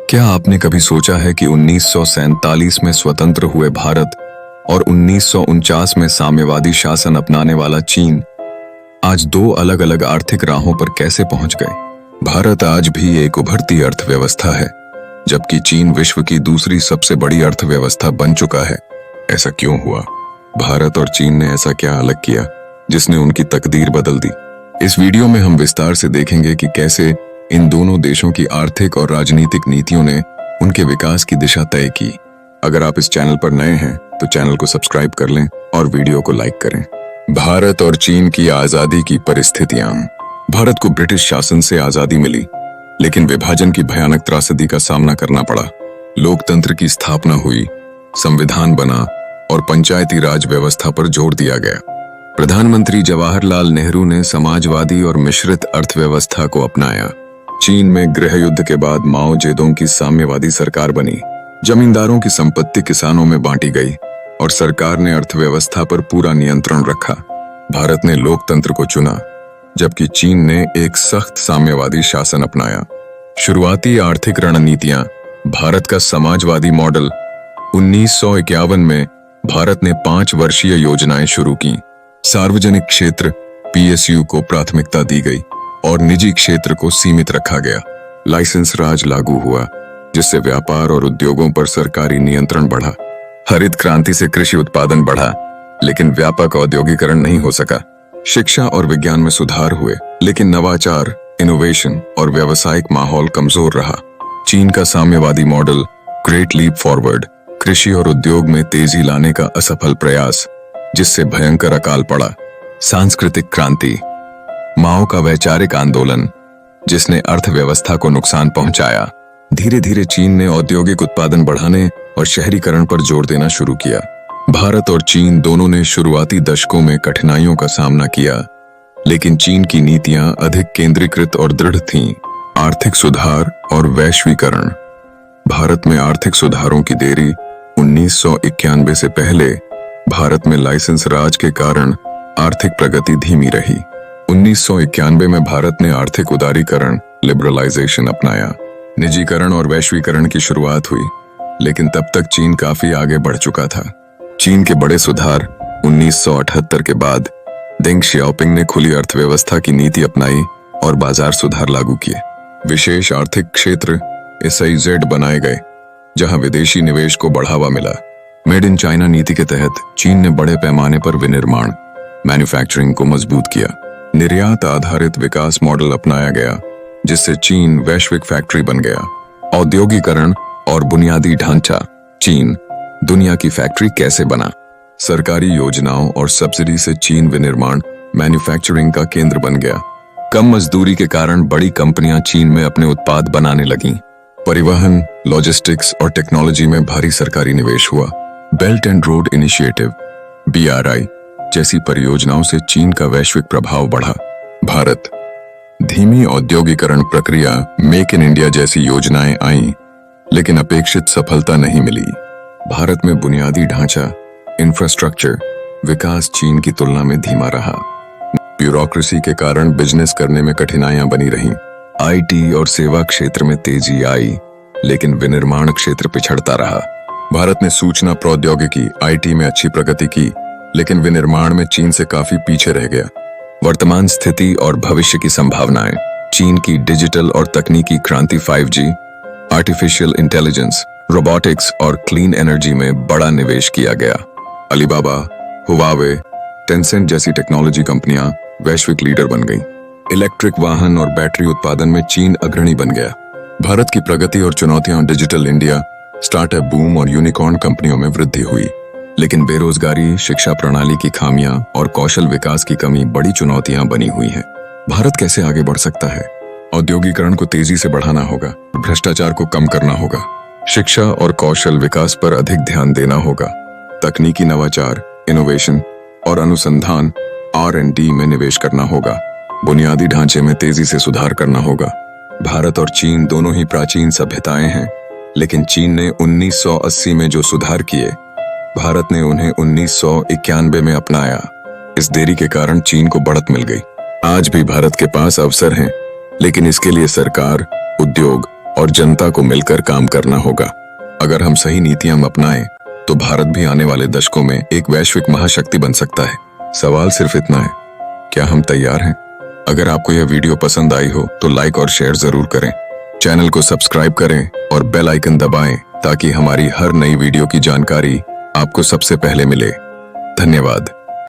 क्या आपने कभी सोचा है कि 1947 में स्वतंत्र हुए भारत और 1949 में साम्यवादी शासन अपनाने वाला चीन आज दो अलग अलग आर्थिक राहों पर कैसे पहुंच गए? भारत आज भी एक उभरती अर्थव्यवस्था है, जबकि चीन विश्व की दूसरी सबसे बड़ी अर्थव्यवस्था बन चुका है। ऐसा क्यों हुआ? भारत और चीन ने ऐसा क्या अलग किया जिसने उनकी तकदीर बदल दी? इस वीडियो में हम विस्तार से देखेंगे कि कैसे इन दोनों देशों की आर्थिक और राजनीतिक नीतियों ने उनके विकास की दिशा तय की। अगर आप इस चैनल पर नए हैं तो चैनल को सब्सक्राइब कर लें और वीडियो को लाइक करें। भारत और चीन की आजादी की परिस्थितियां। भारत को ब्रिटिश शासन से आजादी मिली, लेकिन विभाजन की भयानक त्रासदी का सामना करना पड़ा। लोकतंत्र की स्थापना हुई, संविधान बना और पंचायती राज व्यवस्था पर जोर दिया गया। प्रधानमंत्री जवाहरलाल नेहरू ने समाजवादी और मिश्रित अर्थव्यवस्था को अपनाया। चीन में गृह युद्ध के बाद माओ जेदोंग की साम्यवादी सरकार बनी। जमींदारों की संपत्ति किसानों में बांटी गई और सरकार ने अर्थव्यवस्था पर पूरा नियंत्रण रखा। भारत ने लोकतंत्र को चुना, जबकि चीन ने एक सख्त साम्यवादी शासन अपनाया। शुरुआती आर्थिक रणनीतियां। भारत का समाजवादी मॉडल। 1951 में भारत ने 5 वर्षीय योजनाएं शुरू की। सार्वजनिक क्षेत्र PSU को प्राथमिकता दी गई और निजी क्षेत्र को सीमित रखा गया। लाइसेंस राज लागू हुआ, जिससे व्यापार और उद्योगों पर सरकारी नियंत्रण बढ़ा। हरित क्रांति से कृषि उत्पादन बढ़ा, लेकिन व्यापक औद्योगिकरण नहीं हो सका। शिक्षा और विज्ञान में सुधार हुए, लेकिन नवाचार, इनोवेशन और व्यावसायिक माहौल कमजोर रहा। चीन का साम्यवादी मॉडल ग्रेट लीप फॉरवर्ड। कृषि और उद्योग में तेजी लाने का असफल प्रयास, जिससे भयंकर अकाल पड़ा। सांस्कृतिक क्रांति। माओ का वैचारिक आंदोलन, जिसने अर्थव्यवस्था को नुकसान पहुंचाया। धीरे धीरे चीन ने औद्योगिक उत्पादन बढ़ाने और शहरीकरण पर जोर देना शुरू किया। भारत और चीन दोनों ने शुरुआती दशकों में कठिनाइयों का सामना किया, लेकिन चीन की नीतियां अधिक केंद्रीकृत और दृढ़ थीं। आर्थिक सुधार और वैश्वीकरण। भारत में आर्थिक सुधारों की देरी। 1991 से पहले भारत में लाइसेंस राज के कारण आर्थिक प्रगति धीमी रही। 1991 में भारत ने आर्थिक उदारीकरण लिबरलाइजेशन अपनाया। निजीकरण और वैश्वीकरण की शुरुआत हुई, लेकिन तब तक चीन काफी आगे बढ़ चुका था। चीन के बड़े सुधार। 1978 के बाद देंग शियाओपिंग ने खुली अर्थव्यवस्था की नीति अपनाई और बाजार सुधार लागू किए। विशेष आर्थिक क्षेत्र SEZ बनाए गए, जहां विदेशी निवेश को बढ़ावा मिला। मेड इन चाइना नीति के तहत चीन ने बड़े पैमाने पर विनिर्माण मैन्युफैक्चरिंग को मजबूत किया। निर्यात आधारित विकास मॉडल अपनाया गया, जिससे चीन वैश्विक फैक्ट्री बन गया। औद्योगिकरण और बुनियादी ढांचा। चीन दुनिया की फैक्ट्री कैसे बना? सरकारी योजनाओं और सब्सिडी से चीन विनिर्माण मैन्युफैक्चरिंग का केंद्र बन गया। कम मजदूरी के कारण बड़ी कंपनियां चीन में अपने उत्पाद बनाने लगीं। परिवहन, लॉजिस्टिक्स और टेक्नोलॉजी में भारी सरकारी निवेश हुआ। Belt and road initiative BRI जैसी परियोजनाओं से चीन का वैश्विक प्रभाव बढ़ा। भारत। धीमी औद्योगिकरण प्रक्रिया, मेक इन इंडिया जैसी योजनाएं आईं, लेकिन अपेक्षित सफलता नहीं मिली। भारत में बुनियादी ढांचा इंफ्रास्ट्रक्चर विकास चीन की तुलना में धीमा रहा। ब्यूरोक्रेसी के कारण बिजनेस करने में कठिनाइयां बनी रहीं। IT और सेवा क्षेत्र में तेजी आई, लेकिन विनिर्माण क्षेत्र पिछड़ता रहा। भारत ने सूचना प्रौद्योगिकी IT में अच्छी प्रगति की, लेकिन विनिर्माण में चीन से काफी पीछे रह गया। वर्तमान स्थिति और भविष्य की संभावनाएं। चीन की डिजिटल और तकनीकी क्रांति 5G, आर्टिफिशियल इंटेलिजेंस, रोबोटिक्स और क्लीन एनर्जी में बड़ा निवेश किया गया। अलीबाबा, हुवावे, टेंसेंट जैसी टेक्नोलॉजी कंपनियां वैश्विक लीडर बन गईं। इलेक्ट्रिक वाहन और बैटरी उत्पादन में चीन अग्रणी बन गया। भारत की प्रगति और चुनौतियां। डिजिटल इंडिया, स्टार्टअप बूम और यूनिकॉर्न कंपनियों में वृद्धि हुई, लेकिन बेरोजगारी, शिक्षा प्रणाली की खामियां और कौशल विकास की कमी बड़ी चुनौतियां बनी हुई हैं। भारत कैसे आगे बढ़ सकता है? औद्योगिकरण को तेजी से बढ़ाना होगा, भ्रष्टाचार को कम करना होगा, शिक्षा और कौशल विकास पर अधिक ध्यान देना होगा, तकनीकी नवाचार, इनोवेशन और अनुसंधान R&D में निवेश करना होगा, बुनियादी ढांचे में तेजी से सुधार करना होगा। भारत और चीन दोनों ही प्राचीन सभ्यताएं हैं, लेकिन चीन ने 1980 में जो सुधार किए, भारत ने उन्हें 1991 में अपनाया। इस देरी के कारण चीन को बढ़त मिल गई। आज भी भारत के पास अवसर हैं, लेकिन इसके लिए सरकार, उद्योग और जनता को मिलकर काम करना होगा। अगर हम सही नीतियां अपनाएं तो भारत भी आने वाले दशकों में एक वैश्विक महाशक्ति बन सकता है। सवाल सिर्फ इतना है, क्या हम तैयार हैं? अगर आपको यह वीडियो पसंद आई हो तो लाइक और शेयर जरूर करें। चैनल को सब्सक्राइब करें और बेल आइकन दबाएं ताकि हमारी हर नई वीडियो की जानकारी आपको सबसे पहले मिले। धन्यवाद।